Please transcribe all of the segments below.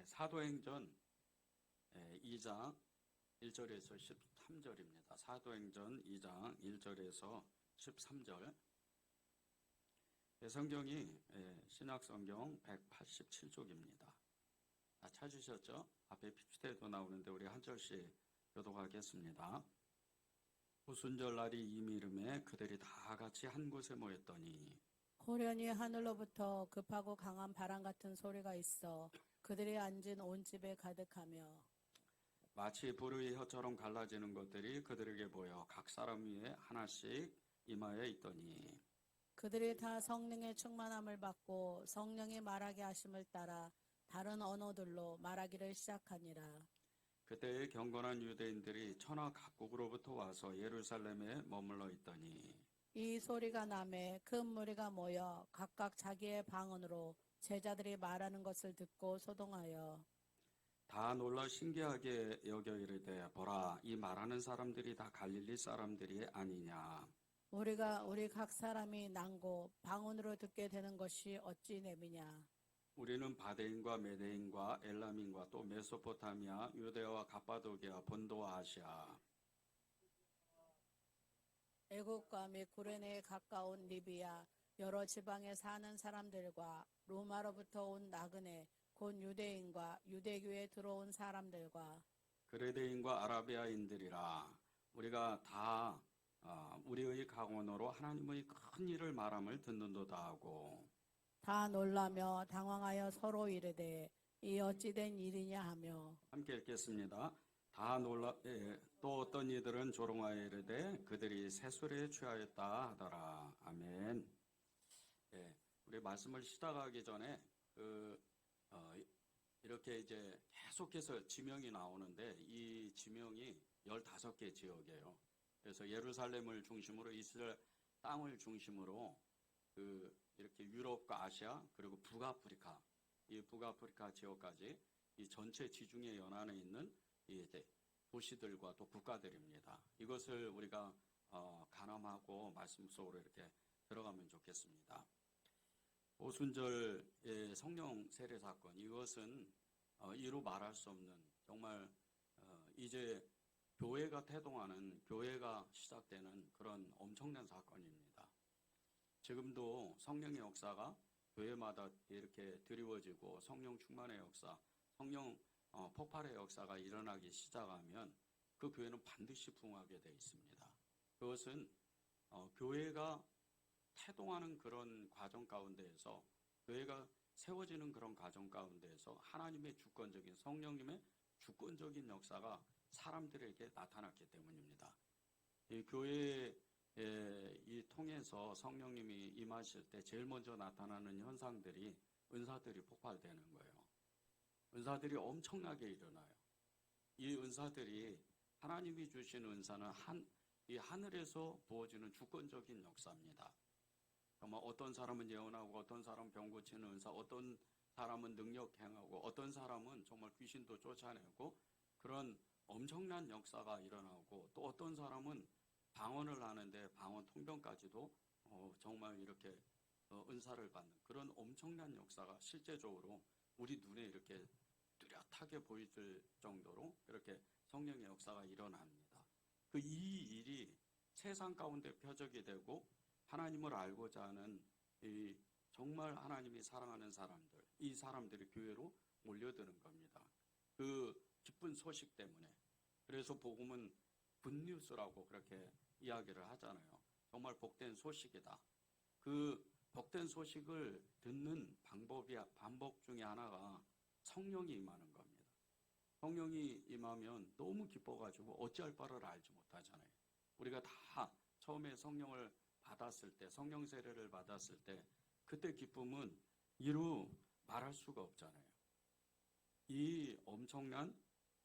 사도행전 2장 1절에서 13절입니다. 사도행전 2장 1절에서 13절. 성경이 신약성경 187쪽입니다. 찾으셨죠? 앞에 PPT에도 나오는데 우리 한 절씩 교독하겠습니다. 오순절 날이 이미 이름에 그들이 다 같이 한 곳에 모였더니 호련히 하늘로부터 급하고 강한 바람 같은 소리가 있어 그들이 앉은 온 집에 가득하며 마치 불의 혀처럼 갈라지는 것들이 그들에게 보여 각 사람 위에 하나씩 이마에 있더니 그들이 다 성령의 충만함을 받고 성령이 말하게 하심을 따라 다른 언어들로 말하기를 시작하니라. 그때의 경건한 유대인들이 천하 각국으로부터 와서 예루살렘에 머물러 있더니 이 소리가 나매 큰 무리가 모여 각각 자기의 방언으로 제자들이 말하는 것을 듣고 소동하여 다 놀라 신기하게 여겨 이르되 보라 이 말하는 사람들이 다 갈릴리 사람들이 아니냐. 우리 각 사람이 난고 방언으로 듣게 되는 것이 어찌 내미냐. 우리는 바데인과 메데인과 엘람인과 또 메소포타미아 유대와 갑바도기아 본도와 아시아 애국과 및 구레네에 가까운 리비아 여러 지방에 사는 사람들과 로마로부터 온 나그네 곧 유대인과 유대교에 들어온 사람들과 그레데인과 아라비아인들이라 우리가 다 우리의 강언으로 하나님의 큰 일을 말함을 듣는도다 하고 다 놀라며 당황하여 서로 이르되 이 어찌된 일이냐 하며 함께 읽겠습니다. 다 놀라 또 어떤 이들은 조롱하여 이르되 그들이 새술에 취하였다 하더라. 아멘. 우리 말씀을 시작하기 전에 이렇게 이제 계속해서 지명이 나오는데 이 지명이 15개 지역이에요. 그래서 예루살렘을 중심으로 이스라엘 땅을 중심으로 이렇게 유럽과 아시아 그리고 북아프리카 이 북아프리카 지역까지 이 전체 지중해 연안에 있는 이제 도시들과 또 국가들입니다. 이것을 우리가 가늠하고 말씀 속으로 이렇게 들어가면 좋겠습니다. 오순절의 성령 세례 사건 이것은 이루 말할 수 없는 정말 이제 교회가 태동하는 교회가 시작되는 그런 엄청난 사건입니다. 지금도 성령의 역사가 교회마다 이렇게 드리워지고 성령 충만의 역사, 성령 폭발의 역사가 일어나기 시작하면 그 교회는 반드시 부흥하게 되어 있습니다. 그것은 교회가 태동하는 그런 과정 가운데에서 교회가 세워지는 그런 과정 가운데에서 하나님의 주권적인 성령님의 주권적인 역사가 사람들에게 나타났기 때문입니다. 이 교회에 이 통해서 성령님이 임하실 때 제일 먼저 나타나는 현상들이 은사들이 폭발되는 거예요. 은사들이 엄청나게 일어나요. 이 은사들이 하나님이 주신 은사는 이 하늘에서 부어지는 주권적인 역사입니다. 정말 어떤 사람은 예언하고 어떤 사람은 병 고치는 은사, 어떤 사람은 능력 행하고 어떤 사람은 정말 귀신도 쫓아내고 그런 엄청난 역사가 일어나고 또 어떤 사람은 방언을 하는데 방언 통변까지도 정말 이렇게 은사를 받는 그런 엄청난 역사가 실제적으로 우리 눈에 이렇게 뚜렷하게 보일 정도로 이렇게 성령의 역사가 일어납니다. 이 일이 세상 가운데 표적이 되고 하나님을 알고자 하는 이 정말 하나님이 사랑하는 사람들, 이 사람들이 교회로 몰려드는 겁니다. 그 기쁜 소식 때문에. 그래서 복음은 굿뉴스라고 그렇게 이야기를 하잖아요. 정말 복된 소식이다. 그 복된 소식을 듣는 방법 중에 하나가 성령이 임하는 겁니다. 성령이 임하면 너무 기뻐가지고 어찌할 바를 알지 못하잖아요. 우리가 다 처음에 성령을 받았을 때, 성령 세례를 받았을 때 그때 기쁨은 이루 말할 수가 없잖아요. 이 엄청난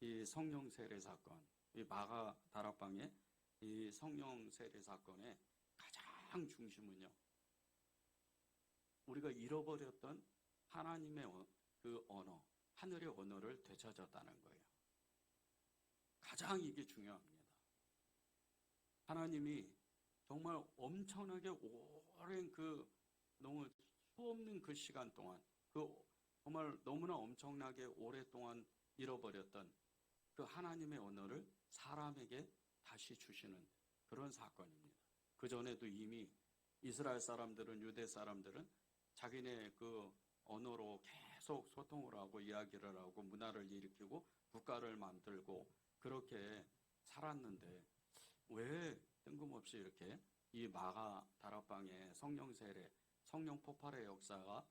이 성령 세례 사건, 이 마가 다락방의 이 성령 세례 사건의 가장 중심은요. 우리가 잃어버렸던 하나님의 그 언어, 하늘의 언어를 되찾았다는 거예요. 가장 이게 중요합니다. 하나님이 정말 엄청나게 오랜 너무 수없는 그 시간 동안 그 정말 너무나 엄청나게 오랫동안 잃어버렸던 그 하나님의 언어를 사람에게 다시 주시는 그런 사건입니다. 그 전에도 이미 이스라엘 사람들은, 유대 사람들은 자기네 그 언어로 계속 소통을 하고 이야기를 하고 문화를 일으키고 국가를 만들고 그렇게 살았는데 왜 뜬금없이 이렇게 이 마가 다락방의 성령 세례, 성령 폭발의 역사가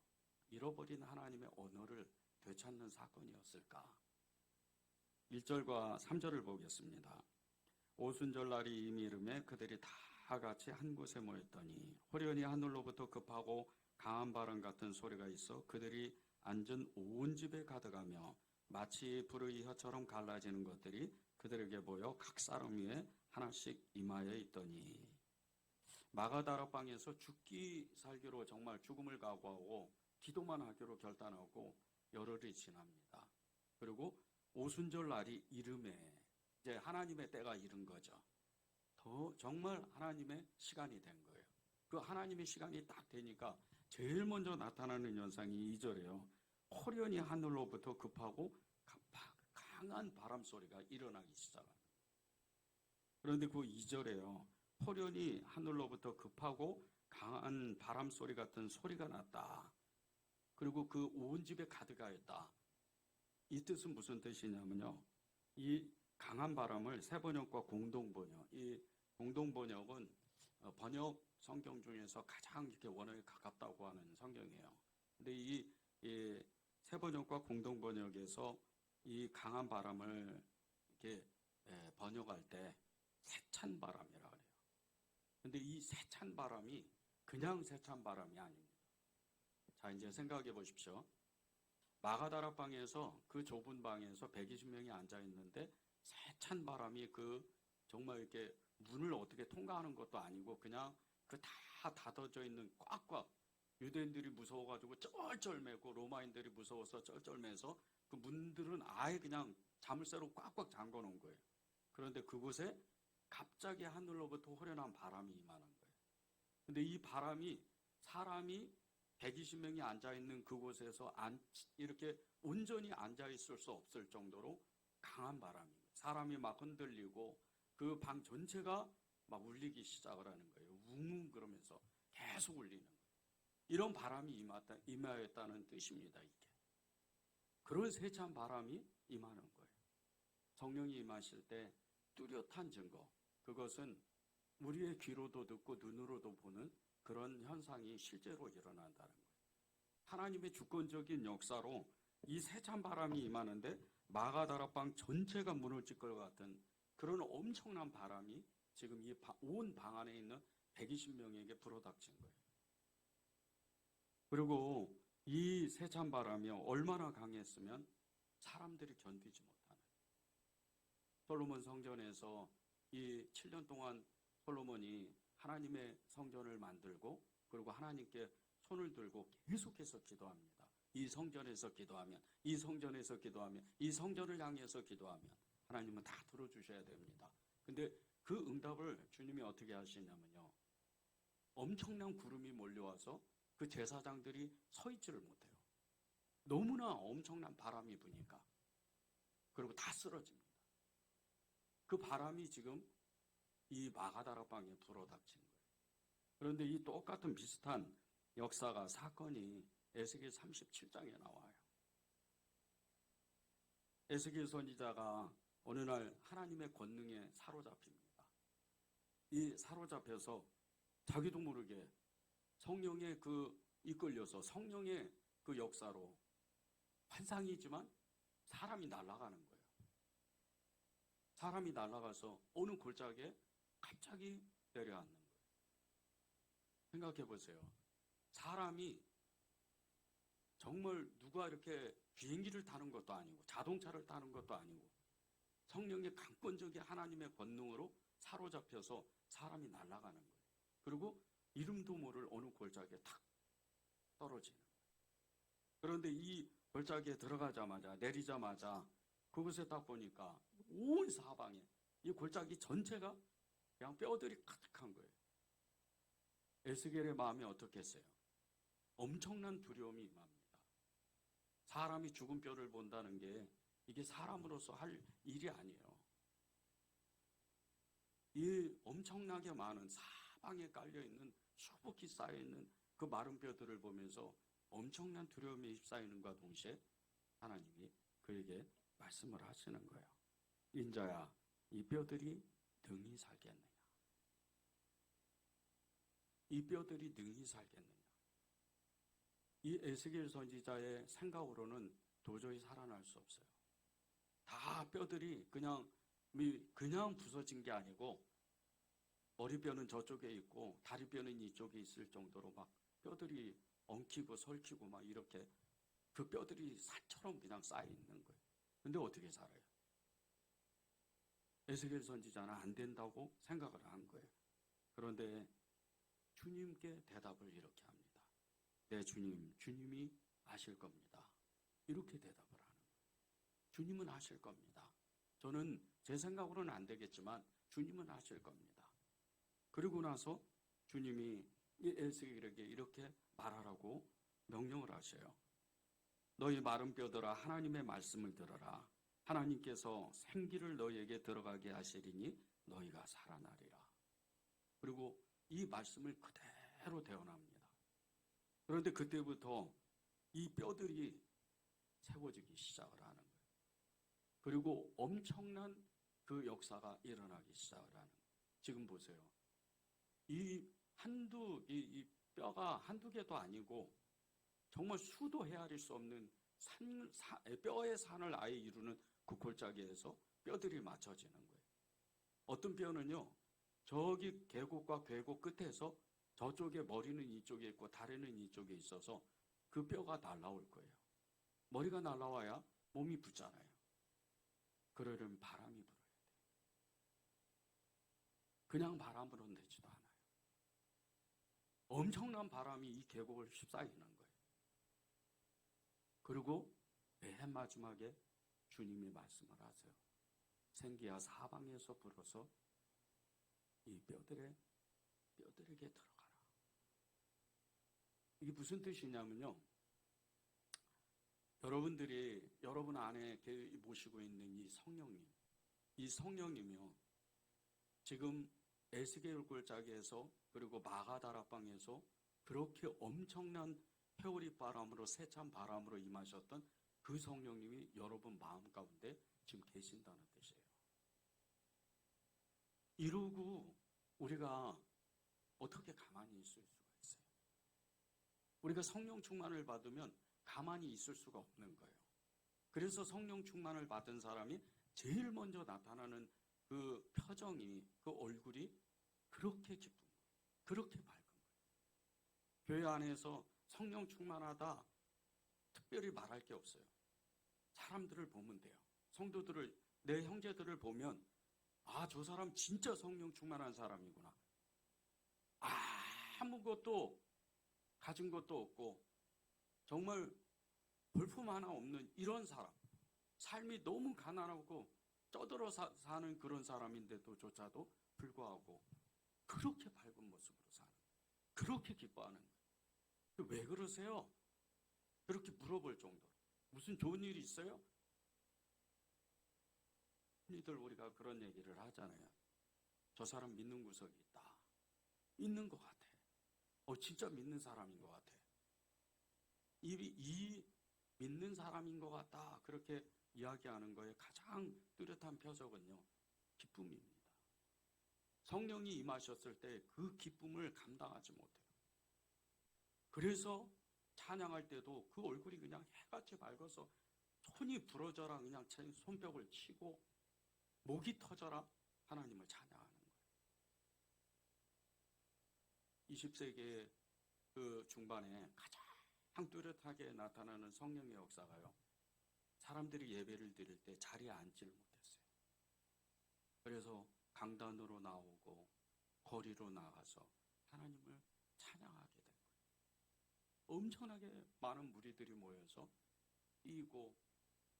잃어버린 하나님의 언어를 되찾는 사건이었을까? 1절과 3절을 보겠습니다. 오순절 날이 이미 이름에 그들이 다 같이 한 곳에 모였더니 호련히 하늘로부터 급하고 강한 바람 같은 소리가 있어 그들이 앉은 온 집에 가득하며 마치 불의 혀처럼 갈라지는 것들이 그들에게 보여 각 사람 위에 하나씩 임하여 있더니 마가다락방에서 죽기 살기로 정말 죽음을 각오하고 기도만 하기로 결단하고 열흘이 지납니다. 그리고 오순절 날이 이름에 이제 하나님의 때가 이른 거죠. 정말 하나님의 시간이 된 거예요. 그 하나님의 시간이 딱 되니까 제일 먼저 나타나는 현상이 2절이에요. 호련히 하늘로부터 급하고 강한 바람 소리가 일어나기 시작합니다. 그런데 그 2절에요. 호련히 하늘로부터 급하고 강한 바람 소리 같은 소리가 났다. 그리고 그 온 집에 가득하였다. 이 뜻은 무슨 뜻이냐면요. 이 강한 바람을 새 번역과 공동 번역, 이 공동 번역은 번역 성경 중에서 가장 이렇게 원어에 가깝다고 하는 성경이에요. 근데 이 새 번역과 공동 번역에서 이 강한 바람을 이렇게 번역할 때 세찬 바람이라 그래요. 근데 이 세찬 바람이 그냥 세찬 바람이 아닙니다. 자, 이제 생각해 보십시오. 마가다락방에서 그 좁은 방에서 120명이 앉아 있는데 세찬 바람이 그 정말 이렇게 문을 어떻게 통과하는 것도 아니고 그냥 그 다 닫아져 있는 꽉꽉 유대인들이 무서워가지고 쩔쩔매고 로마인들이 무서워서 쩔쩔매서 그 문들은 아예 그냥 자물쇠로 꽉꽉 잠궈 놓은 거예요. 그런데 그곳에 갑자기 하늘로부터 호련한 바람이 임하는 거예요. 근데 이 바람이 사람이 120명이 앉아있는 그곳에서 이렇게 온전히 앉아있을 수 없을 정도로 강한 바람이에요. 사람이 막 흔들리고 그 방 전체가 막 울리기 시작을 하는 거예요. 웅웅 그러면서 계속 울리는 거예요. 이런 바람이 임하였다는 뜻입니다. 이게. 그런 세찬 바람이 임하는 거예요. 성령이 임하실 때 뚜렷한 증거, 그것은 우리의 귀로도 듣고 눈으로도 보는 그런 현상이 실제로 일어난다는 거예요. 하나님의 주권적인 역사로 이 세찬 바람이 임하는데 마가다락방 전체가 무너질 것 같은 그런 엄청난 바람이 지금 이 온 방 안에 있는 120명에게 불어닥친 거예요. 그리고 이 세찬 바람이 얼마나 강했으면 사람들이 견디지 못하는. 솔로몬 성전에서 이 7년 동안 솔로몬이 하나님의 성전을 만들고 그리고 하나님께 손을 들고 계속해서 기도합니다. 이 성전에서 기도하면, 이 성전에서 기도하면, 이 성전을 향해서 기도하면 하나님은 다 들어주셔야 됩니다. 근데 그 응답을 주님이 어떻게 하시냐면요. 엄청난 구름이 몰려와서 그 제사장들이 서 있지를 못해요. 너무나 엄청난 바람이 부니까. 그리고 다 쓰러집니다. 그 바람이 지금 이 마가다락방에 불어닥친 거예요. 그런데 이 똑같은 비슷한 역사가 사건이 에스겔 37장에 나와요. 에스겔 선지자가 어느 날 하나님의 권능에 사로잡힙니다. 이 사로잡혀서 자기도 모르게 성령의 그 이끌려서 성령의 그 역사로 환상이지만 사람이 날아가는 거예요. 사람이 날아가서 어느 골짜기에 갑자기 내려앉는 거예요. 생각해 보세요. 사람이 정말 누가 이렇게 비행기를 타는 것도 아니고 자동차를 타는 것도 아니고 성령의 강권적인 하나님의 권능으로 사로잡혀서 사람이 날아가는 거예요. 그리고 이름도 모를 어느 골짜기에 탁 떨어지는 거예요. 그런데 이 골짜기에 들어가자마자 내리자마자 그곳에 딱 보니까 온 사방에 이 골짜기 전체가 그냥 뼈들이 가득한 거예요. 에스겔의 마음이 어떻겠어요? 엄청난 두려움이 임합니다. 사람이 죽은 뼈를 본다는 게 이게 사람으로서 할 일이 아니에요. 이 엄청나게 많은 사방에 깔려있는 수북히 쌓여있는 그 마른 뼈들을 보면서 엄청난 두려움에 휩싸이는과 동시에 하나님이 그에게 말씀을 하시는 거예요. 인자야, 이 뼈들이 능히 살겠느냐? 이 뼈들이 능히 살겠느냐? 이 에스겔 선지자의 생각으로는 도저히 살아날 수 없어요. 다 뼈들이 그냥 부서진 게 아니고 머리뼈는 저쪽에 있고 다리뼈는 이쪽에 있을 정도로 막 뼈들이 엉키고 설키고 막 이렇게 그 뼈들이 산처럼 그냥 쌓여 있는 거예요. 근데 어떻게 살아요? 에스겔 선지자는 안 된다고 생각을 한 거예요. 그런데 주님께 대답을 이렇게 합니다. 네, 주님이 아실 겁니다. 이렇게 대답을 하는 거예요. 주님은 아실 겁니다. 저는 제 생각으로는 안 되겠지만 주님은 아실 겁니다. 그리고 나서 주님이 이 에스겔에게 이렇게 말하라고 명령을 하셔요. 너희 마른 뼈들아, 하나님의 말씀을 들어라. 하나님께서 생기를 너희에게 들어가게 하시리니 너희가 살아나리라. 그리고 이 말씀을 그대로 대언합니다. 그런데 그때부터 이 뼈들이 세워지기 시작을 하는 거예요. 그리고 엄청난 그 역사가 일어나기 시작을 하는 거예요. 지금 보세요. 이 뼈가 한두 개도 아니고 정말 수도 헤아릴 수 없는 뼈의 산을 아예 이루는 그 골짜기에서 뼈들이 맞춰지는 거예요. 어떤 뼈는요, 저기 계곡과 계곡 끝에서 저쪽에 머리는 이쪽에 있고 다리는 이쪽에 있어서 그 뼈가 날라올 거예요. 머리가 날라와야 몸이 붙잖아요. 그러려면 바람이 불어야 돼요. 그냥 바람으로는 되지도 않아요. 엄청난 바람이 이 계곡을 휩싸이는 거예요. 그리고 맨 마지막에 주님이 말씀을 하세요. 생기야 사방에서 불어서 이 뼈들에게 들어가라. 이게 무슨 뜻이냐면요. 여러분 안에 모시고 있는 이 성령님이요. 지금 에스겔 골짜기에서 그리고 마가다락방에서 그렇게 엄청난 회오리 바람으로 세찬 바람으로 임하셨던 그 성령님이 여러분 마음 가운데 지금 계신다는 뜻이에요. 이러고 우리가 어떻게 가만히 있을 수가 있어요? 우리가 성령 충만을 받으면 가만히 있을 수가 없는 거예요. 그래서 성령 충만을 받은 사람이 제일 먼저 나타나는 그 표정이, 그 얼굴이 그렇게 기쁜 거예요. 그렇게 밝은 거예요. 교회 안에서 성령 충만하다 특별히 말할 게 없어요. 사람들을 보면 돼요. 성도들을, 내 형제들을 보면 아, 저 사람 진짜 성령 충만한 사람이구나. 아무것도 가진 것도 없고 정말 볼품 하나 없는 이런 사람, 삶이 너무 가난하고 떠들어 사는 그런 사람인데도조차도 불구하고 그렇게 밝은 모습으로 사는, 그렇게 기뻐하는 거예요. 왜 그러세요? 그렇게 물어볼 정도로. 무슨 좋은 일이 있어요? 흔히들 우리가 그런 얘기를 하잖아요. 저 사람 믿는 구석이 있다. 있는 것 같아. 진짜 믿는 사람인 것 같아. 이 믿는 사람인 것 같다. 그렇게 이야기하는 거에 가장 뚜렷한 표적은요, 기쁨입니다. 성령이 임하셨을 때 그 기쁨을 감당하지 못해요. 그래서 찬양할 때도 그 얼굴이 그냥 해같이 밝아서 손이 부러져라 그냥 손뼉을 치고 목이 터져라 하나님을 찬양하는 거예요. 20세기의 그 중반에 가장 뚜렷하게 나타나는 성령의 역사가요, 사람들이 예배를 드릴 때 자리에 앉지를 못했어요. 그래서 강단으로 나오고 거리로 나가서 하나님을 찬양하게 된 거예요. 엄청나게 많은 무리들이 모여서 뛰고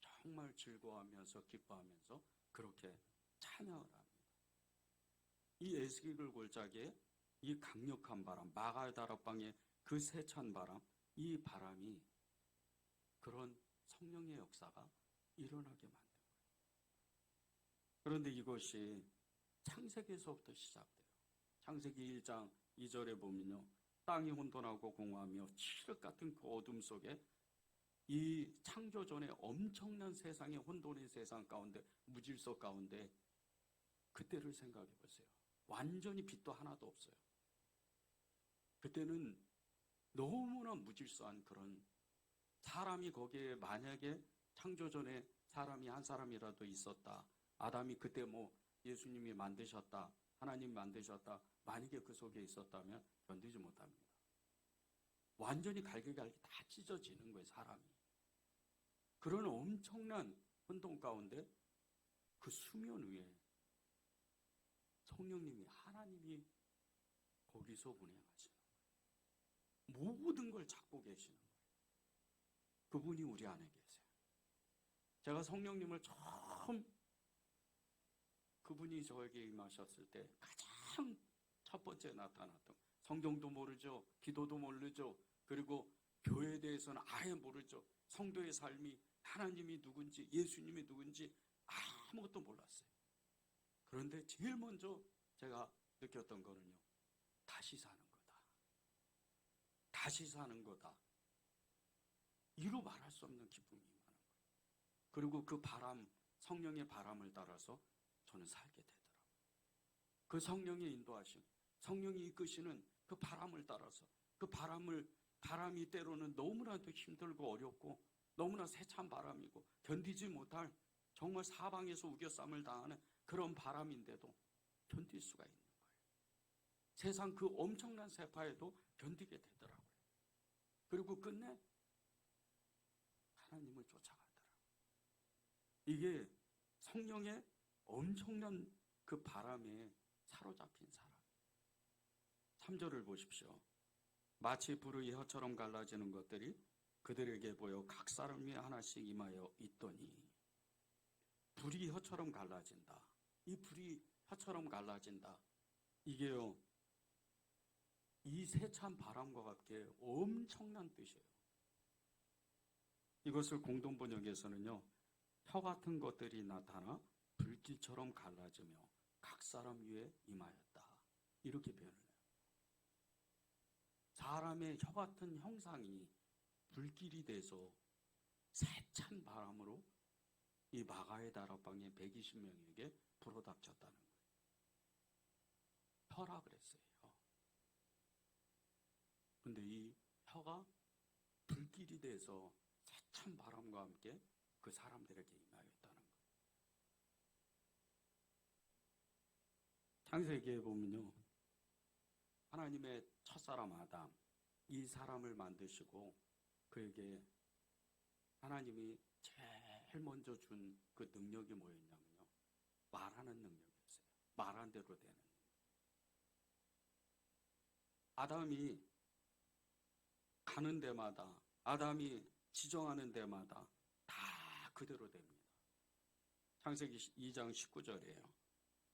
정말 즐거워하면서 기뻐하면서 그렇게 찬양을 합니다. 이 에스겔 골짜기에 이 강력한 바람, 마가다락방의 그 세찬 바람, 이 바람이 그런 성령의 역사가 일어나게 만든 거예요. 그런데 이것이 창세기에서부터 시작돼요. 창세기 1장 2절에 보면요, 땅이 혼돈하고 공허하며 칠흑 같은 그 어둠 속에 이 창조 전에 엄청난 세상의 혼돈의 세상 가운데, 무질서 가운데 그때를 생각해 보세요. 완전히 빛도 하나도 없어요. 그때는 너무나 무질서한 그런, 사람이 거기에 만약에 창조 전에 사람이 한 사람이라도 있었다, 아담이 그때 뭐 예수님이 만드셨다, 하나님이 만드셨다, 만약에 그 속에 있었다면 견디지 못합니다. 완전히 갈기갈기 다 찢어지는 거예요, 사람이. 그런 엄청난 혼돈 가운데 그 수면 위에 성령님이, 하나님이 거기서 운행하시는 거예요. 모든 걸 잡고 계시는 거예요. 그분이 우리 안에 계세요. 제가 성령님을 처음 그분이 저에게 임하셨을 때 가장 첫 번째 나타났던, 성경도 모르죠, 기도도 모르죠, 그리고 교회에 대해서는 아예 모르죠. 성도의 삶이, 하나님이 누군지, 예수님이 누군지 아무것도 몰랐어요. 그런데 제일 먼저 제가 느꼈던 거는요, 다시 사는 거다. 다시 사는 거다. 이루 말할 수 없는 기쁨이 임하는 거예요. 그리고 그 바람, 성령의 바람을 따라서 저는 살게 되더라고요. 그 성령의 인도하심, 성령이 이끄시는 그 바람을 따라서, 그 바람이 때로는 너무나도 힘들고 어렵고 너무나 세찬 바람이고 견디지 못할, 정말 사방에서 우겨쌈을 당하는 그런 바람인데도 견딜 수가 있는 거예요. 세상 그 엄청난 세파에도 견디게 되더라고요. 그리고 끝내 하나님을 쫓아가더라고요. 이게 성령의 엄청난 그 바람에 사로잡힌 사람. 3절을 보십시오. 마치 불의 혀처럼 갈라지는 것들이 그들에게 보여 각 사람 위에 하나씩 임하여 있더니, 불이 혀처럼 갈라진다. 이 불이 혀처럼 갈라진다. 이게요, 이 세찬 바람과 같게 엄청난 뜻이에요. 이것을 공동 번역에서는요, 혀 같은 것들이 나타나 불길처럼 갈라지며 각 사람 위에 임하였다, 이렇게 표현을 해요. 사람의 혀 같은 형상이 불길이 돼서 세찬 바람으로 이 마가의 다락방에 120명에게 불어닥쳤다는 거예요. 혀라 그랬어요. 근데 이 혀가 불길이 돼서 세찬 바람과 함께 그 사람들에게 임하였다는 거예요. 창세기에 보면요, 하나님의 첫사람 아담, 이 사람을 만드시고 그에게 하나님이 제일 먼저 준 그 능력이 뭐였냐면요, 말하는 능력이었어요. 말한 대로 되는 능력. 아담이 가는 데마다, 아담이 지정하는 데마다 다 그대로 됩니다. 창세기 2장 19절이에요.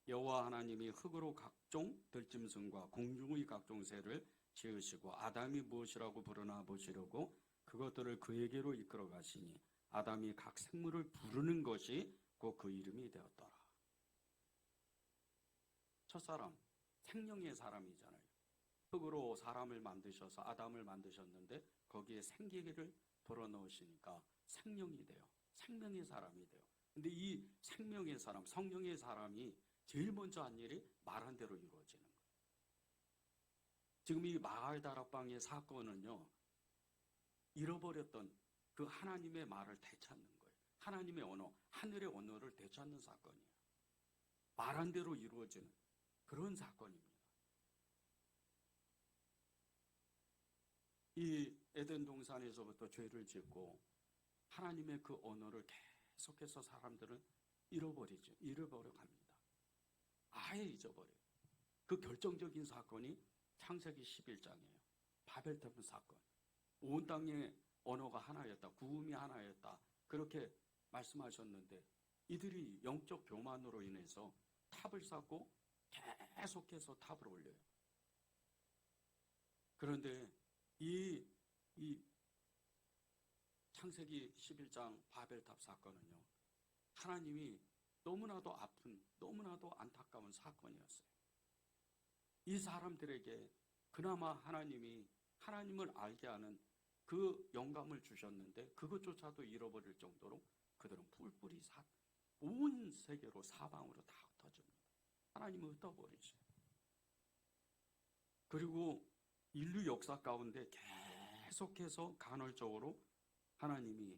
여호와 하나님이 흙으로 각종 들짐승과 공중의 각종 새를 지으시고 아담이 무엇이라고 부르나 보시려고 그것들을 그에게로 이끌어 가시니 아담이 각 생물을 부르는 것이 곧 그 이름이 되었더라. 첫사람, 생명의 사람이잖아요. 흙으로 사람을 만드셔서 아담을 만드셨는데 거기에 생기를 불어넣으시니까 생명이 돼요. 생명의 사람이 돼요. 근데 이 생명의 사람, 성령의 사람이 제일 먼저 한 일이 말한 대로 이루어지는 거예요. 지금 이 마을 다락방의 사건은요, 잃어버렸던 그 하나님의 말을 되찾는 거예요. 하나님의 언어, 하늘의 언어를 되찾는 사건이에요. 말한 대로 이루어지는 그런 사건입니다. 이 에덴 동산에서부터 죄를 짓고 하나님의 그 언어를 계속해서 사람들은 잃어버려 갑니다. 아예 잊어버려요. 그 결정적인 사건이 창세기 11장이에요. 바벨탑 사건. 온 땅의 언어가 하나였다. 구음이 하나였다. 그렇게 말씀하셨는데 이들이 영적 교만으로 인해서 탑을 쌓고 계속해서 탑을 올려요. 그런데 이 창세기 11장 바벨탑 사건은요, 하나님이 너무나도 아픈, 너무나도 안타까운 사건이었어요. 이 사람들에게 그나마 하나님이 하나님을 알게 하는 그 영감을 주셨는데 그것조차도 잃어버릴 정도로 그들은 뿔뿔이 온 세계로 사방으로 다 흩어집니다. 하나님은 흩어버리세요. 그리고 인류 역사 가운데 계속해서 간헐적으로 하나님이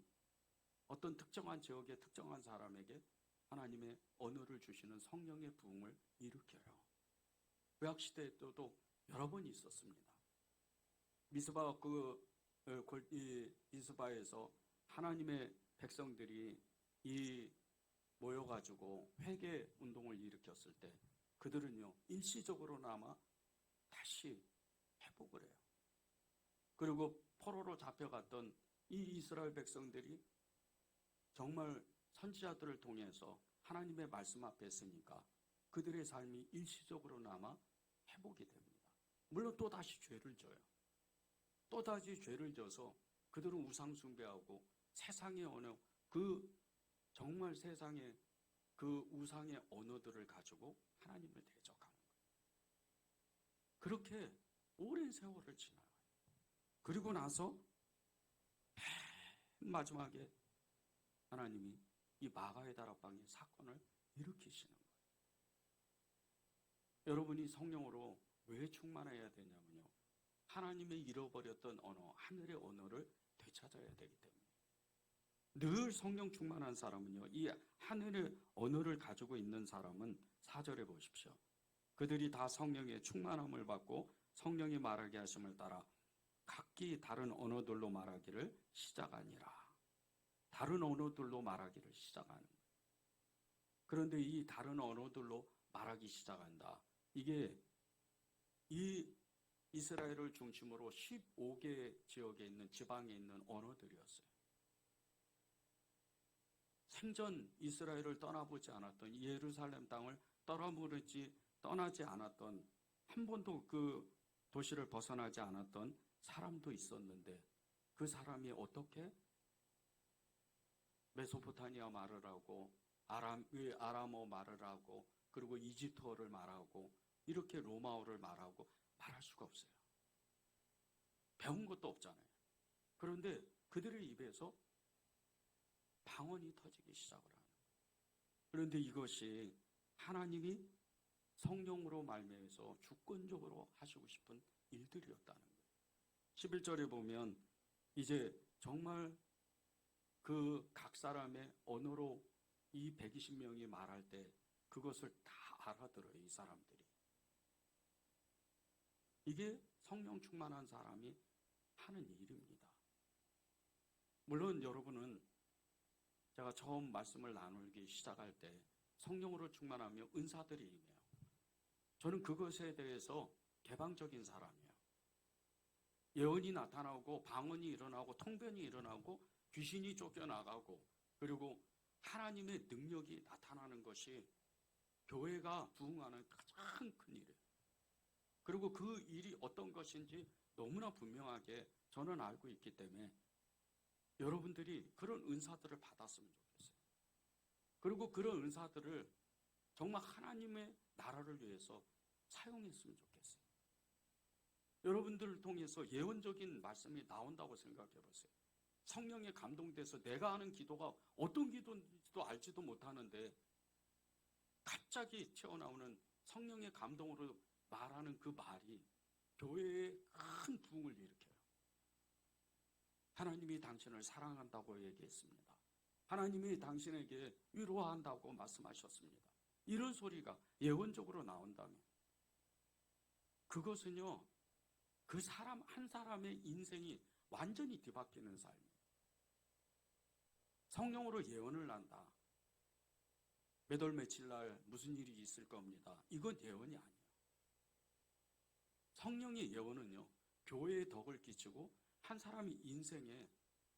어떤 특정한 지역의 특정한 사람에게 하나님의 언어를 주시는 성령의 부흥을 일으켜요. 구약시대 때도 여러 번 있었습니다. 미스바에서 하나님의 백성들이 모여가지고 회개 운동을 일으켰을 때 그들은요, 일시적으로나마 다시 회복을 해요. 그리고 포로로 잡혀갔던 이 이스라엘 백성들이 정말 선지자들을 통해서 하나님의 말씀 앞에 있으니까 그들의 삶이 일시적으로나마 회복이 됩니다. 물론 또다시 죄를 져요. 또다시 죄를 져서 그들은 우상 숭배하고 세상의 언어, 정말 세상의 그 우상의 언어들을 가지고 하나님을 대적하는 거예요. 그렇게 오랜 세월을 지나요. 그리고 나서 맨 마지막에 하나님이 이 마가의 다락방의 사건을 일으키시는 거예요. 여러분이 성령으로 왜 충만해야 되냐면요, 하나님의 잃어버렸던 언어, 하늘의 언어를 되찾아야 되기 때문에. 늘 성령 충만한 사람은요, 이 하늘의 언어를 가지고 있는 사람은 4절에 보십시오. 그들이 다 성령의 충만함을 받고 성령이 말하게 하심을 따라 각기 다른 언어들로 말하기를 시작하니라. 다른 언어들로 말하기를 시작하는 거예요. 그런데 이 다른 언어들로 말하기 시작한다. 이게 이 이스라엘을 중심으로 15개 지역에 있는 지방에 있는 언어들이었어요. 생전 이스라엘을 떠나보지 않았던, 예루살렘 땅을 떠나지 않았던, 한 번도 그 도시를 벗어나지 않았던 사람도 있었는데 그 사람이 어떻게 메소포타미아 말을 하고 아람어 말을 하고 그리고 이집트어를 말하고 이렇게 로마어를 말하고 말할 수가 없어요. 배운 것도 없잖아요. 그런데 그들의 입에서 방언이 터지기 시작을 하는 거예요. 그런데 이것이 하나님이 성령으로 말미암아서 주권적으로 하시고 싶은 일들이었다는 거예요. 11절에 보면 이제 정말 그 각 사람의 언어로 이 120명이 말할 때 그것을 다 알아들어요, 이 사람들이. 이게 성령 충만한 사람이 하는 일입니다. 물론 여러분은 제가 처음 말씀을 나누기 시작할 때 성령으로 충만하며 은사들이 임해요. 저는 그것에 대해서 개방적인 사람이에요. 예언이 나타나고 방언이 일어나고 통변이 일어나고 귀신이 쫓겨나가고 그리고 하나님의 능력이 나타나는 것이 교회가 부흥하는 가장 큰 일이에요. 그리고 그 일이 어떤 것인지 너무나 분명하게 저는 알고 있기 때문에 여러분들이 그런 은사들을 받았으면 좋겠어요. 그리고 그런 은사들을 정말 하나님의 나라를 위해서 사용했으면 좋겠어요. 여러분들을 통해서 예언적인 말씀이 나온다고 생각해 보세요. 성령에 감동돼서 내가 하는 기도가 어떤 기도인지도 알지도 못하는데 갑자기 튀어나오는 성령의 감동으로 말하는 그 말이 교회에 큰 부흥을 일으켜요. 하나님이 당신을 사랑한다고 얘기했습니다. 하나님이 당신에게 위로한다고 말씀하셨습니다. 이런 소리가 예언적으로 나온다면 그것은요, 그 사람 한 사람의 인생이 완전히 뒤바뀌는 삶이에요. 성령으로 예언을 한다. 몇 월 며칠 날 무슨 일이 있을 겁니다. 이건 예언이 아니에요. 성령의 예언은요, 교회에 덕을 끼치고 한 사람의 인생에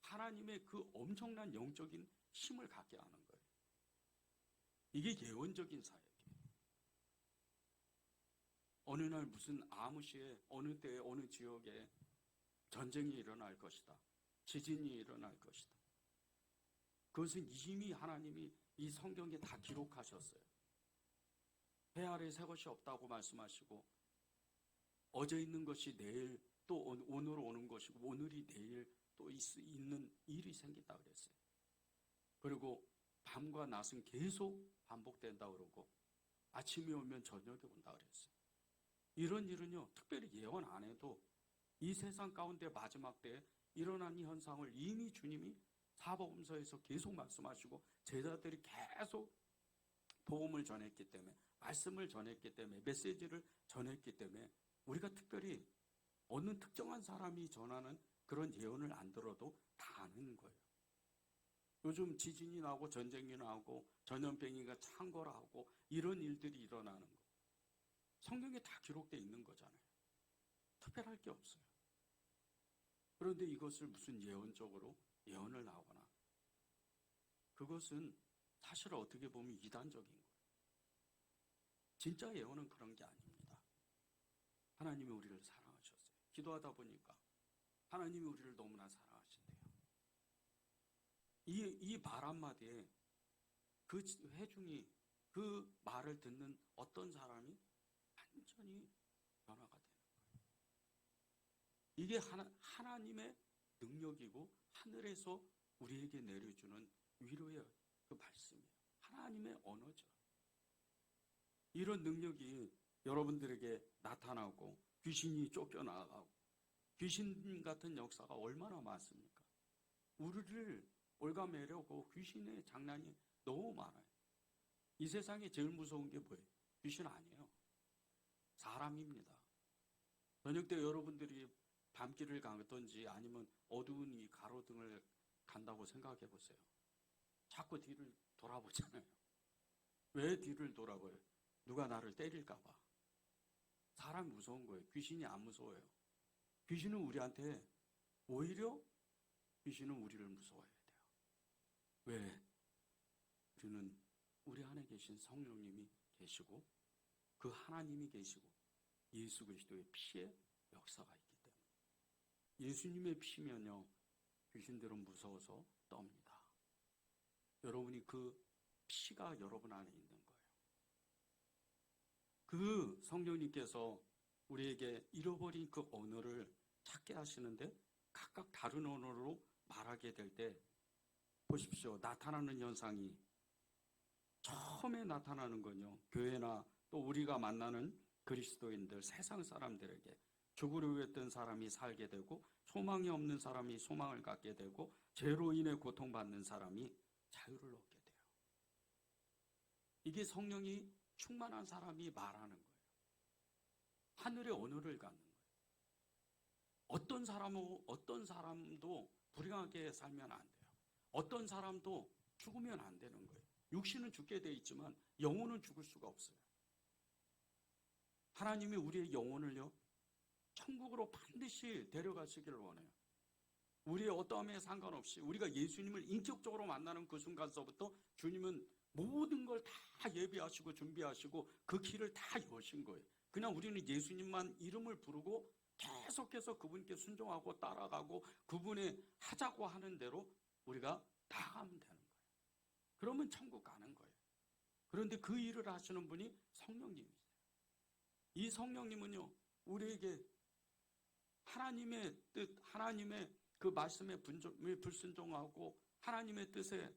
하나님의 그 엄청난 영적인 힘을 갖게 하는 거예요. 이게 예언적인 사역이에요. 어느 날 무슨 아무 시에 어느 때에 어느 지역에 전쟁이 일어날 것이다. 지진이 일어날 것이다. 그것은 이미 하나님이 이 성경에 다 기록하셨어요. 해 아래 새 것이 없다고 말씀하시고, 어제 있는 것이 내일 또 오늘 오는 것이고, 오늘이 내일 또 있는 일이 생긴다 그랬어요. 그리고 밤과 낮은 계속 반복된다 그러고, 아침이 오면 저녁이 온다 그랬어요. 이런 일은요, 특별히 예언 안 해도 이 세상 가운데 마지막 때에 일어난 이 현상을 이미 주님이 사복음서에서 계속 말씀하시고, 제자들이 계속 복음을 전했기 때문에, 말씀을 전했기 때문에, 메시지를 전했기 때문에, 우리가 특별히 어느 특정한 사람이 전하는 그런 예언을 안 들어도 다 아는 거예요. 요즘 지진이 나고 전쟁이 나고 전염병이가 창궐하고 이런 일들이 일어나는 거, 성경에 다 기록되어 있는 거잖아요. 특별할 게 없어요. 그런데 이것을 무슨 예언적으로 예언을 하거나, 그것은 사실 어떻게 보면 이단적인 거예요. 진짜 예언은 그런 게 아닙니다. 하나님이 우리를 사랑하셨어요. 기도하다 보니까 하나님이 우리를 너무나 사랑하신대요. 이 말 한마디에 그 회중이, 그 말을 듣는 어떤 사람이 완전히 변화가 되는 거예요. 이게 하나님의 능력이고 하늘에서 우리에게 내려주는 위로의 그 말씀이에요. 하나님의 언어죠. 이런 능력이 여러분들에게 나타나고 귀신이 쫓겨나가고 귀신 같은 역사가 얼마나 많습니까? 우리를 올가매려고 귀신의 장난이 너무 많아요. 이 세상에 제일 무서운 게 뭐예요? 귀신 아니에요. 사람입니다. 저녁 때 여러분들이 밤길을 가든지 아니면 어두운 이 가로등을 간다고 생각해 보세요. 자꾸 뒤를 돌아보잖아요. 왜 뒤를 돌아봐요? 누가 나를 때릴까 봐. 사람이 무서운 거예요. 귀신이 안 무서워요. 귀신은 우리한테, 오히려 귀신은 우리를 무서워해야 돼요. 왜? 우리는 우리 안에 계신 성령님이 계시고, 그 하나님이 계시고, 예수 그리스도의 피의 역사가 있기 때문에. 예수님의 피면요, 귀신들은 무서워서 떱니다. 여러분이 그 피가 여러분 안에 있는 거예요. 그 성령님께서 우리에게 잃어버린 그 언어를 찾게 하시는데, 각각 다른 언어로 말하게 될 때 보십시오. 나타나는 현상이, 처음에 나타나는 건요, 교회나 또 우리가 만나는 그리스도인들, 세상 사람들에게 죽으려고 했던 사람이 살게 되고, 소망이 없는 사람이 소망을 갖게 되고, 죄로 인해 고통받는 사람이 자유를 얻게 돼요. 이게 성령이 충만한 사람이 말하는 거예요. 하늘의 언어를 갖는 거예요. 어떤 사람도 불행하게 살면 안 돼요. 어떤 사람도 죽으면 안 되는 거예요. 육신은 죽게 돼 있지만 영혼은 죽을 수가 없어요. 하나님이 우리의 영혼을요, 천국으로 반드시 데려가시기를 원해요. 우리의 어떠함에 상관없이 우리가 예수님을 인격적으로 만나는 그 순간서부터 주님은 모든 걸 다 예비하시고 준비하시고 그 길을 다 여신 거예요. 그냥 우리는 예수님만 이름을 부르고 계속해서 그분께 순종하고 따라가고 그분의 하자고 하는 대로 우리가 나가면 되는 거예요. 그러면 천국 가는 거예요. 그런데 그 일을 하시는 분이 성령님이세요. 이 성령님은요, 우리에게 하나님의 뜻, 하나님의 그 말씀에 불순종하고 하나님의 뜻에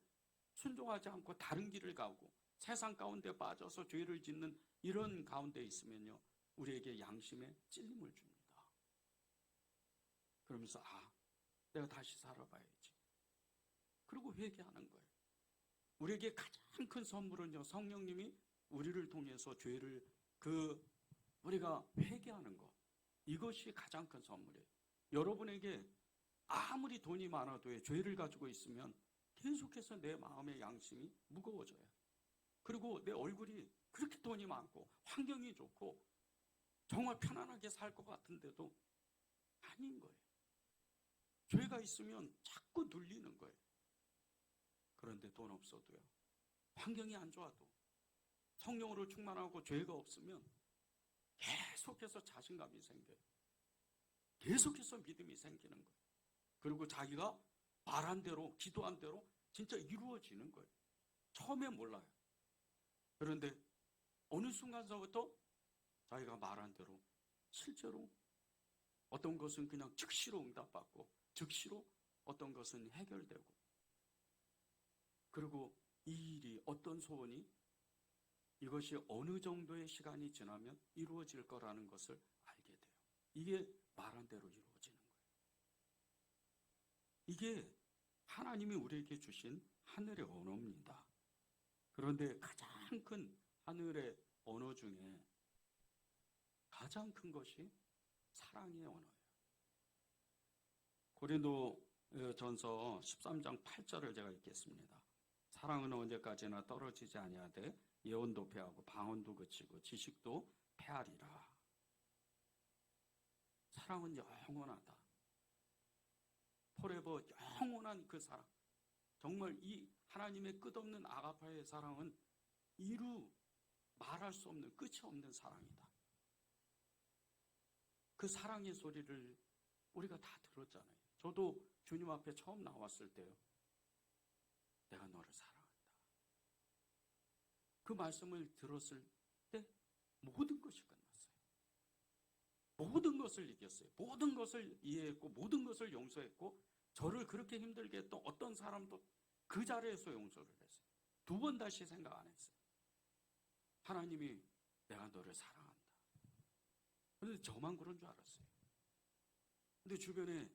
순종하지 않고 다른 길을 가고 세상 가운데 빠져서 죄를 짓는 이런 가운데 있으면요, 우리에게 양심에 찔림을 줍니다. 그러면서 내가 다시 살아봐야지. 그리고 회개하는 거예요. 우리에게 가장 큰 선물은요, 성령님이 우리를 통해서 죄를 우리가 회개하는 것, 이것이 가장 큰 선물이에요. 여러분에게 아무리 돈이 많아도 죄를 가지고 있으면 계속해서 내 마음의 양심이 무거워져요. 그리고 내 얼굴이 그렇게 돈이 많고 환경이 좋고 정말 편안하게 살 것 같은데도 아닌 거예요. 죄가 있으면 자꾸 눌리는 거예요. 그런데 돈 없어도요, 환경이 안 좋아도 성령으로 충만하고 죄가 없으면 계속해서 자신감이 생겨요. 계속해서 믿음이 생기는 거예요. 그리고 자기가 말한 대로, 기도한 대로 진짜 이루어지는 거예요. 처음에 몰라요. 그런데 어느 순간서부터 자기가 말한 대로 실제로 어떤 것은 그냥 즉시로 응답받고 즉시로 어떤 것은 해결되고, 그리고 이 일이, 어떤 소원이 이것이 어느 정도의 시간이 지나면 이루어질 거라는 것을 알게 돼요. 이게 말한 대로 이루어지는 거예요. 이게 하나님이 우리에게 주신 하늘의 언어입니다. 그런데 가장 큰 하늘의 언어 중에 가장 큰 것이 사랑의 언어예요. 고린도전서 13장 8절을 제가 읽겠습니다. 사랑은 언제까지나 떨어지지 아니하되 예언도 패하고 방언도 그치고 지식도 패하리라. 사랑은 영원하다. forever, 영원한 그 사랑. 정말 이 하나님의 끝없는 아가파의 사랑은 말할 수 없는, 끝이 없는 사랑이다. 그 사랑의 소리를 우리가 다 들었잖아요. 저도 주님 앞에 처음 나왔을 때요, 내가 너를 사랑한다. 그 말씀을 들었을 때 모든 것이 끝났어요. 모든 것을 이겼어요. 모든 것을 이해했고 모든 것을 용서했고, 저를 그렇게 힘들게 했던 어떤 사람도 그 자리에서 용서를 했어요. 두 번 다시 생각 안 했어요. 하나님이 내가 너를 사랑한다. 그런데 저만 그런 줄 알았어요. 근데 주변에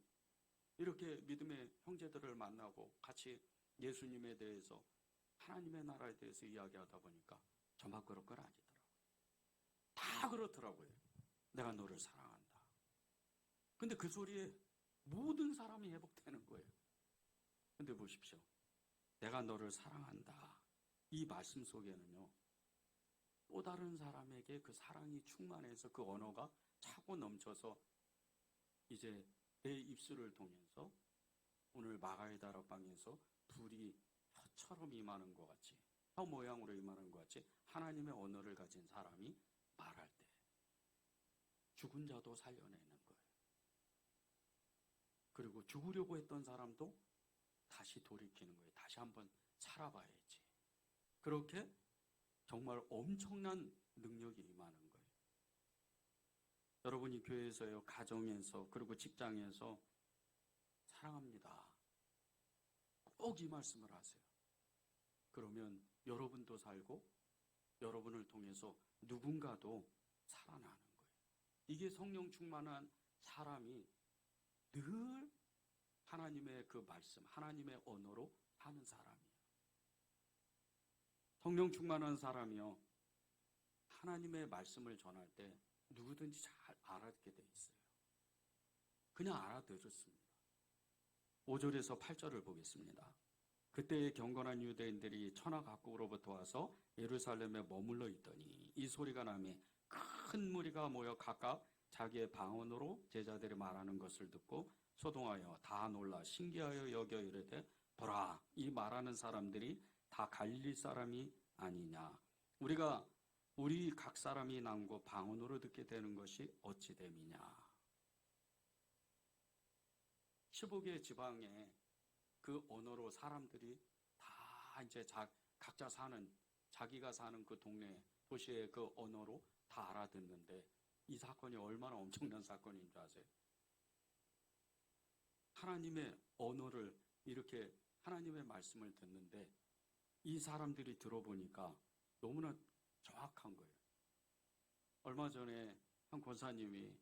이렇게 믿음의 형제들을 만나고 같이 예수님에 대해서, 하나님의 나라에 대해서 이야기하다 보니까 저만 그럴 건 아니더라고요. 다 그렇더라고요. 내가 너를 사랑한다. 근데 그 소리에 모든 사람이 회복되는 거예요. 근데 보십시오. 내가 너를 사랑한다. 이 말씀 속에는요, 또 다른 사람에게 그 사랑이 충만해서 그 언어가 차고 넘쳐서 이제 내 입술을 통해서 오늘 마가의 다락방에서 불이 혀처럼 임하는 것 같이, 혀 모양으로 임하는 것 같이 하나님의 언어를 가진 사람이 말할 때 죽은 자도 살려내는 거예요. 그리고 죽으려고 했던 사람도 다시 돌이키는 거예요. 다시 한번 살아봐야지. 그렇게 정말 엄청난 능력이 임하는 거예요. 여러분이 교회에서요, 가정에서, 그리고 직장에서 사랑합니다, 꼭 이 말씀을 하세요. 그러면 여러분도 살고 여러분을 통해서 누군가도 살아나는 거예요. 이게 성령 충만한 사람이 늘 하나님의 그 말씀, 하나님의 언어로 하는 사람이에요. 성령 충만한 사람이요, 하나님의 말씀을 전할 때 누구든지 잘 알아듣게 돼 있어요. 그냥 알아들었습니다. 5절에서 8절을 보겠습니다. 그때 경건한 유대인들이 천하 각국으로부터 와서 예루살렘에 머물러 있더니 이 소리가 나매 큰 무리가 모여 각각 자기의 방언으로 제자들이 말하는 것을 듣고 소동하여 다 놀라 신기하여 여겨 이르되, 보라, 이 말하는 사람들이 다 갈릴리 사람이 아니냐. 우리 각 사람이 남고 방언으로 듣게 되는 것이 어찌 됨이냐. 15개 지방에 그 언어로 사람들이 다 이제 각자 자기가 사는 그 동네, 도시의 그 언어로 다 알아듣는데, 이 사건이 얼마나 엄청난 사건인 줄 아세요? 하나님의 언어를, 이렇게 하나님의 말씀을 듣는데 이 사람들이 들어보니까 너무나 정확한 거예요. 얼마 전에 한 권사님이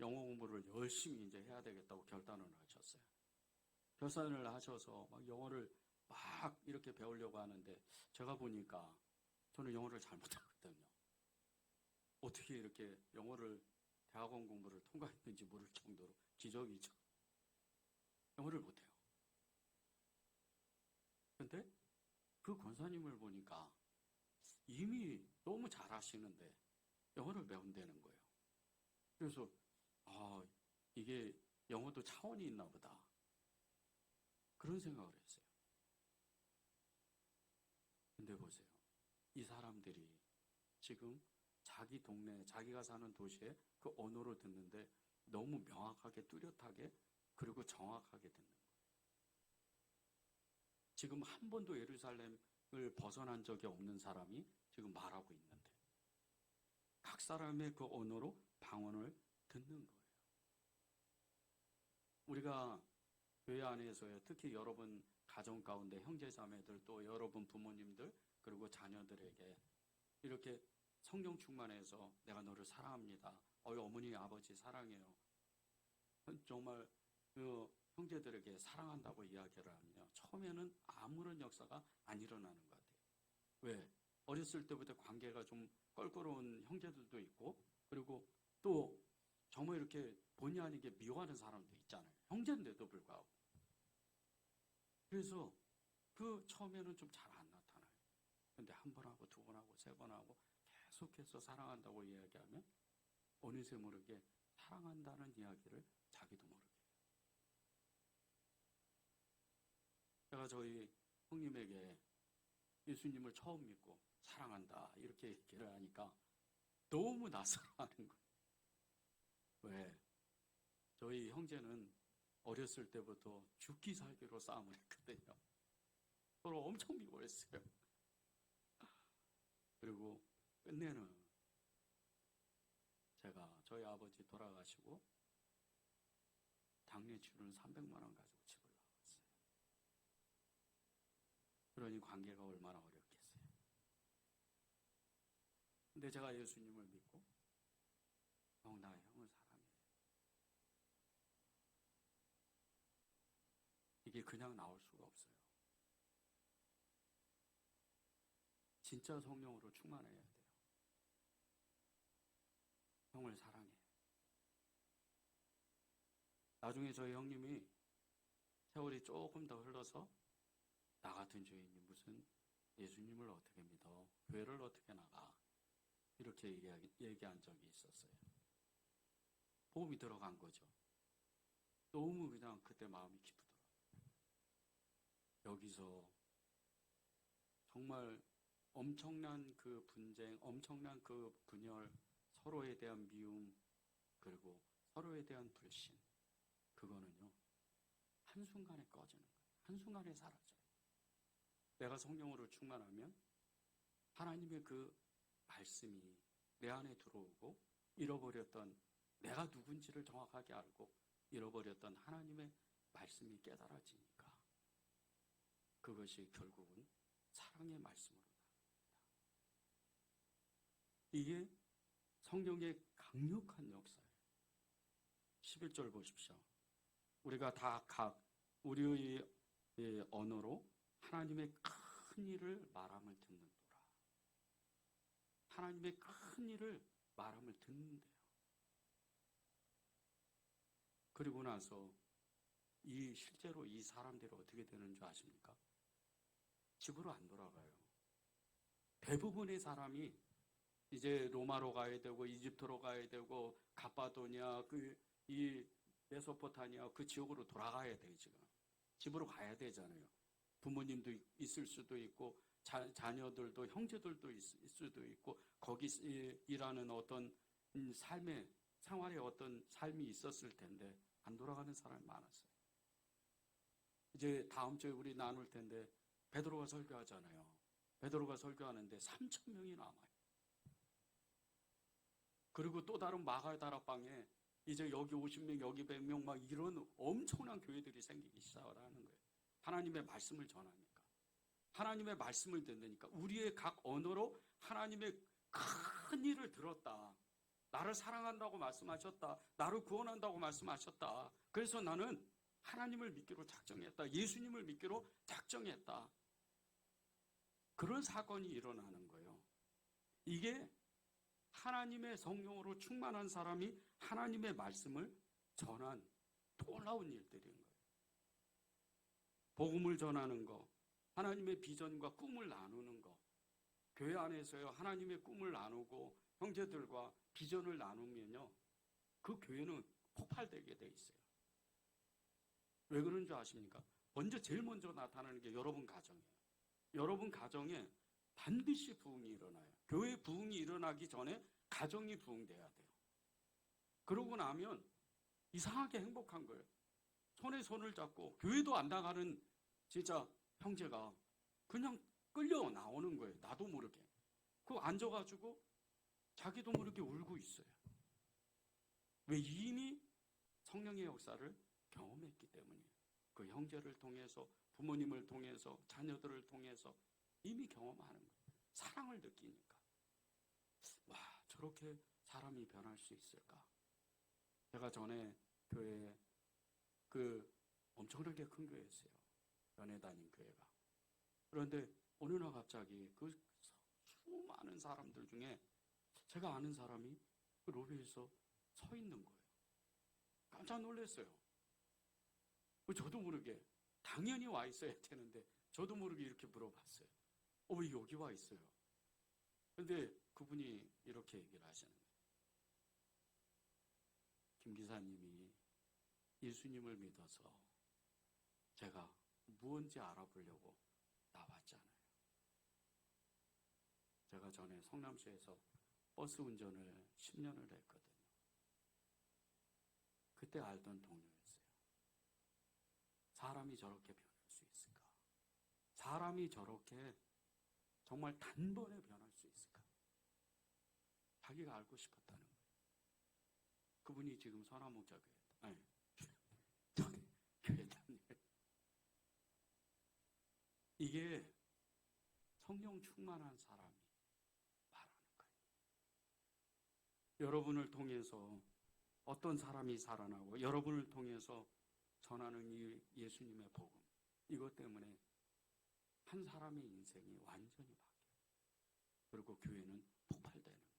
영어 공부를 열심히 이제 해야 되겠다고 결단을 하셨어요. 결단을 하셔서 막 영어를 막 이렇게 배우려고 하는데, 제가 보니까 저는 영어를 잘 못하거든요. 어떻게 이렇게 영어를 대학원 공부를 통과했는지 모를 정도로 기적이죠. 영어를 못해요. 근데 그 권사님을 보니까 이미 너무 잘하시는데 영어를 배운다는 거예요. 그래서 이게 영어도 차원이 있나 보다, 그런 생각을 했어요. 근데 보세요. 이 사람들이 지금 자기 동네, 자기가 사는 도시에 그 언어로 듣는데 너무 명확하게, 뚜렷하게, 그리고 정확하게 듣는 거예요. 지금 한 번도 예루살렘을 벗어난 적이 없는 사람이 지금 말하고 있는데 각 사람의 그 언어로 방언을 듣는 거예요. 우리가 교회 안에서요, 특히 여러분 가정 가운데 형제자매들 또 여러분 부모님들 그리고 자녀들에게 이렇게 성령 충만해서 내가 너를 사랑합니다. 어머니 아버지 사랑해요. 정말 그 형제들에게 사랑한다고 이야기를 하면요, 처음에는 아무런 역사가 안 일어나는 것 같아요. 왜? 어렸을 때부터 관계가 좀 껄끄러운 형제들도 있고, 그리고 또 정말 이렇게 본의 아니게 미워하는 사람도 있잖아요. 형제인데도 불구하고. 그래서 그 처음에는 좀 잘 안 나타나요. 근데 한 번 하고 두 번 하고 세 번 하고 계속해서 사랑한다고 이야기하면 어느새 모르게 사랑한다는 이야기를 자기도 모르게 해요. 제가 저희 형님에게 예수님을 처음 믿고 사랑한다 이렇게 얘기를 하니까 너무 낯설어하는 거예요. 왜? 저희 형제는 어렸을 때부터 죽기 살기로 싸움을 했거든요. 서로 엄청 미워했어요. 그리고 끝내는 제가 저희 아버지 돌아가시고 장례치료는 300만 원 가지고 집을 나왔어요. 그러니 관계가 얼마나 어렵겠어요. 근데 제가 예수님을 믿고 형, 나 형을 사랑해. 이게 그냥 나올 수가 없어요. 진짜 성령으로 충만해야 돼요. 형을 사랑해. 나중에 저희 형님이 세월이 조금 더 흘러서 나 같은 죄인이 무슨 예수님을 어떻게 믿어? 교회를 어떻게 나가? 이렇게 얘기한 적이 있었어요. 보험이 들어간 거죠. 너무 그냥 그때 마음이 기쁘더라고요. 여기서 정말 엄청난 그 분쟁, 엄청난 그 분열, 서로에 대한 미움, 그리고 서로에 대한 불신, 그거는요, 한순간에 꺼지는 거예요. 한순간에 사라져요. 내가 성령으로 충만하면 하나님의 그 말씀이 내 안에 들어오고 잃어버렸던 내가 누군지를 정확하게 알고 잃어버렸던 하나님의 말씀이 깨달아지니까 그것이 결국은 사랑의 말씀으로 나옵니다. 이게 성경의 강력한 역사예요. 11절 보십시오. 우리가 다 각 우리의 언어로 하나님의 큰 일을 말함을 듣는도다. 하나님의 큰 일을 말함을 듣는데요. 그리고 나서 실제로 이 사람들이 어떻게 되는 줄 아십니까? 집으로 안 돌아가요. 대부분의 사람이 이제 로마로 가야 되고 이집트로 가야 되고 갑바도냐 이 메소포타미아 그 지역으로 돌아가야 돼요. 지금 집으로 가야 되잖아요. 부모님도 있을 수도 있고 자녀들도 형제들도 있을 수도 있고 거기 일하는 어떤 삶의 생활의 어떤 삶이 있었을 텐데 안 돌아가는 사람이 많았어요. 이제 다음 주에 우리 나눌 텐데 베드로가 설교하잖아요. 베드로가 설교하는데 3,000명이 남아요. 그리고 또 다른 마가 다락방에 이제 여기 50명, 여기 100명 막 이런 엄청난 교회들이 생기기 시작을 하는 거예요. 하나님의 말씀을 전하니까. 하나님의 말씀을 듣으니까 우리의 각 언어로 하나님의 큰 일을 들었다. 나를 사랑한다고 말씀하셨다. 나를 구원한다고 말씀하셨다. 그래서 나는 하나님을 믿기로 작정했다. 예수님을 믿기로 작정했다. 그런 사건이 일어나는 거예요. 이게 하나님의 성령으로 충만한 사람이 하나님의 말씀을 전한 놀라운 일들인 거예요. 복음을 전하는 거, 하나님의 비전과 꿈을 나누는 거, 교회 안에서요 하나님의 꿈을 나누고 형제들과 비전을 나누면요 그 교회는 폭발되게 돼 있어요. 왜 그런 줄 아십니까? 제일 먼저 나타나는 게 여러분 가정이에요. 여러분 가정에 반드시 부흥이 일어나요. 교회 부흥이 일어나기 전에 가정이 부흥돼야 돼요. 그러고 나면 이상하게 행복한 거예요. 손에 손을 잡고 교회도 안 나가는 진짜 형제가 그냥 끌려 나오는 거예요. 나도 모르게. 그 앉아가지고 자기도 모르게 울고 있어요. 왜? 이미 성령의 역사를 경험했기 때문이에요. 그 형제를 통해서, 부모님을 통해서, 자녀들을 통해서 이미 경험하는 거예요. 사랑을 느끼니까. 와, 저렇게 사람이 변할 수 있을까? 제가 전에 교회에 엄청나게 큰 교회였어요. 연애 다닌 교회가. 그런데 어느 날 갑자기 그 수많은 사람들 중에 제가 아는 사람이 그 로비에서 서 있는 거예요. 깜짝 놀랐어요. 저도 모르게, 당연히 와 있어야 되는데 저도 모르게 이렇게 물어봤어요. 왜 여기 와 있어요? 근데 그분이 이렇게 얘기를 하시는 거예요. 김 기사님이 예수님을 믿어서 제가 무언지 알아보려고 나왔잖아요. 제가 전에 성남시에서 버스 운전을 10년을 했거든요. 그때 알던 동료였어요. 사람이 저렇게 변할 수 있을까? 사람이 저렇게 정말 단번에 변할 수 있을까? 자기가 알고 싶었다는 거예요. 그분이 지금 선화목자 교회, 아니, 저기 교회 다니는. 이게 성령 충만한 사람이 말하는 거예요. 여러분을 통해서 어떤 사람이 살아나고, 여러분을 통해서 전하는 이 예수님의 복음, 이것 때문에 한 사람의 인생이 완전히 바뀌어요. 그리고 교회는 폭발되는 거예요.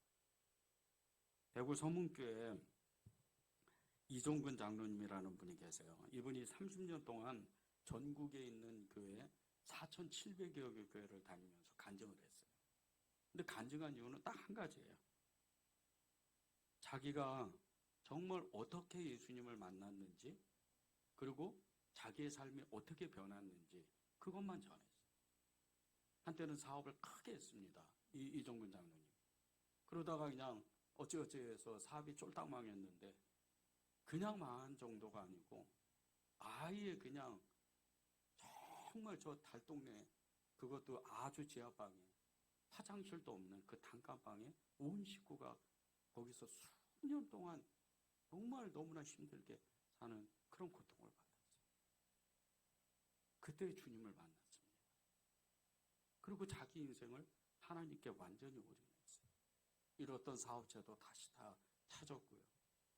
대구 서문교회 이종근 장로님이라는 분이 계세요. 이분이 30년 동안 전국에 있는 교회 4,700여 개 교회를 다니면서 간증을 했어요. 근데 간증한 이유는 딱 한 가지예요. 자기가 정말 어떻게 예수님을 만났는지, 그리고 자기의 삶이 어떻게 변했는지 그것만 전했어요. 한때는 사업을 크게 했습니다. 이종근 장로님. 그러다가 그냥 어찌어찌해서 사업이 쫄딱 망했는데, 그냥 망한 정도가 아니고 아예 그냥 정말 저 달동네, 그것도 아주 지하방에 화장실도 없는 그 단칸방에 온 식구가 거기서 수년 동안 정말 너무나 힘들게 사는 그런 고통을 받았어요. 그때 주님을 만났습니다. 그리고 자기 인생을 하나님께 완전히 올인했어요. 이뤘던 사업체도 다시 다 찾았고요.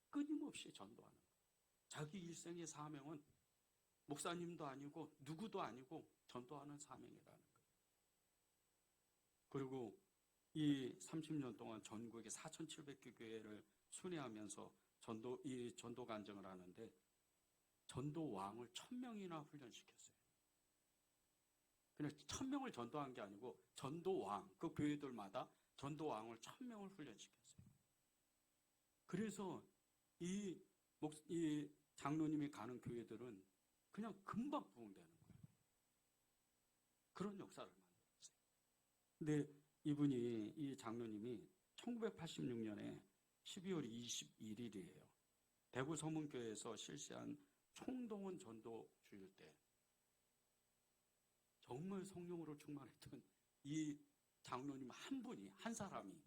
끊임없이 전도하는 거예요. 자기 일생의 사명은 목사님도 아니고 누구도 아니고 전도하는 사명이라는 거예요. 그리고 이 30년 동안 전국에 4,700개 교회를 순회하면서 전도 간증을 하는데, 전도왕을 1,000명이나 훈련시켰어요. 그냥 1,000명을 전도한 게 아니고 전도왕, 그 교회들마다 전도왕을 1,000명을 훈련시켰어요. 그래서 이 장로님이 가는 교회들은 그냥 금방 부흥되는 거예요. 그런 역사를 만들었어요. 근데 이 장로님이 1986년에 12월 21일이에요. 대구 서문교회에서 실시한 총동원 전도 주일 때 정말 성령으로 충만했던 이 장로님 한 분이, 한 사람이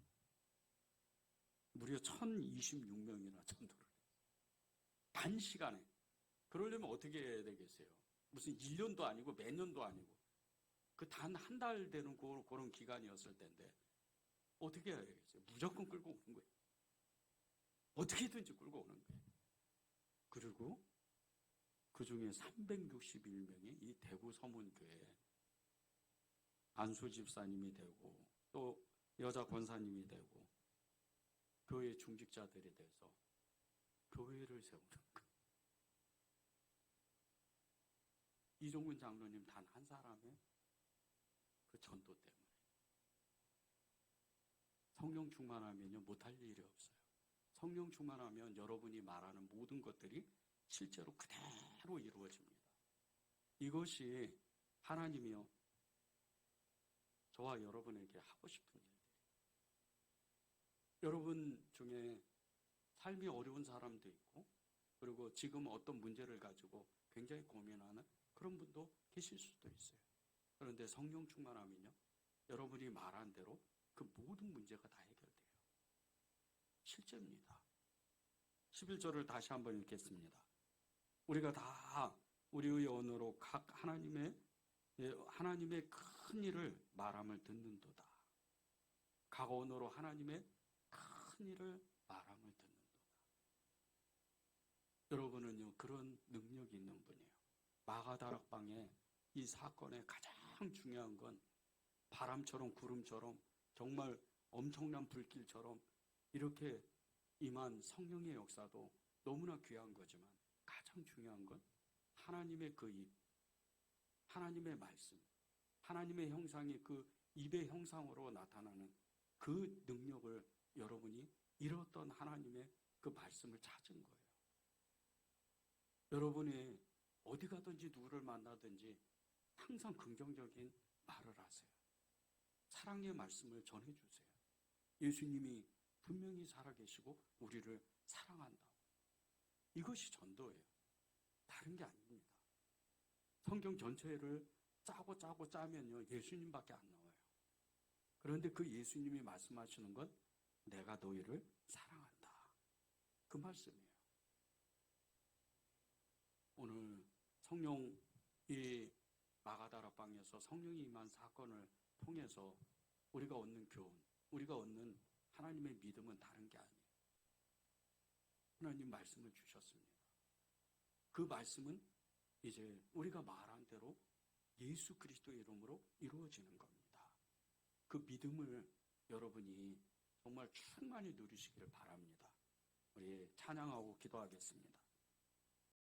무려 1,026명이나 전도를 했어요. 단시간에. 그러려면 어떻게 해야 되겠어요? 무슨 1년도 아니고 몇 년도 아니고 그 단 한 달 되는 그런 기간이었을 텐데 어떻게 해야 되겠어요? 무조건 끌고 오는 거예요. 어떻게든지 끌고 오는 거예요. 그리고 그 중에 361명이 이 대구 서문교회 안수 집사님이 되고, 또 여자 권사님이 되고, 교회 중직자들이 돼서 교회를 세우는 거예요. 이종근 장로님 단 한 사람의 그 전도 때문에. 성령 충만하면요, 못할 일이 없어요. 성령 충만하면 여러분이 말하는 모든 것들이 실제로 그대로 이루어집니다. 이것이 하나님이요, 저와 여러분에게 하고 싶은 일들이에요. 여러분 중에 삶이 어려운 사람도 있고, 그리고 지금 어떤 문제를 가지고 굉장히 고민하는 그런 분도 계실 수도 있어요. 그런데 성령 충만하면요, 여러분이 말한 대로 그 모든 문제가 다 해결돼요. 실제입니다. 11절을 다시 한번 읽겠습니다. 우리가 다 우리의 언어로 각 하나님의 큰 일을 말함을 듣는도다. 각 언어로 하나님의 큰 일을 말함을 듣는도다. 여러분은요, 그런 능력이 있는 분이에요. 마가다락방에 이 사건의 가장 중요한 건 바람처럼 구름처럼 정말 엄청난 불길처럼 이렇게 임한 성령의 역사도 너무나 귀한 거지만 가장 중요한 건 하나님의 그 입, 하나님의 말씀, 하나님의 형상이 그 입의 형상으로 나타나는 그 능력을 여러분이 잃었던 하나님의 그 말씀을 찾은 거예요. 여러분이 어디 가든지 누구를 만나든지 항상 긍정적인 말을 하세요. 사랑의 말씀을 전해주세요. 예수님이 분명히 살아계시고 우리를 사랑한다고. 이것이 전도예요. 다른 게 아닙니다. 성경 전체를 짜고 짜면요, 예수님밖에 안 나와요. 그런데 그 예수님이 말씀하시는 건 내가 너희를 사랑한다. 그 말씀이에요. 오늘 성령 이 마가다락방에서 성령이 임한 사건을 통해서 우리가 얻는 교훈, 우리가 얻는 하나님의 믿음은 다른 게 아니에요. 하나님 말씀을 주셨습니다. 그 말씀은 이제 우리가 말한 대로 예수 그리스도의 이름으로 이루어지는 겁니다. 그 믿음을 여러분이 정말 충만히 누리시기를 바랍니다. 우리 찬양하고 기도하겠습니다.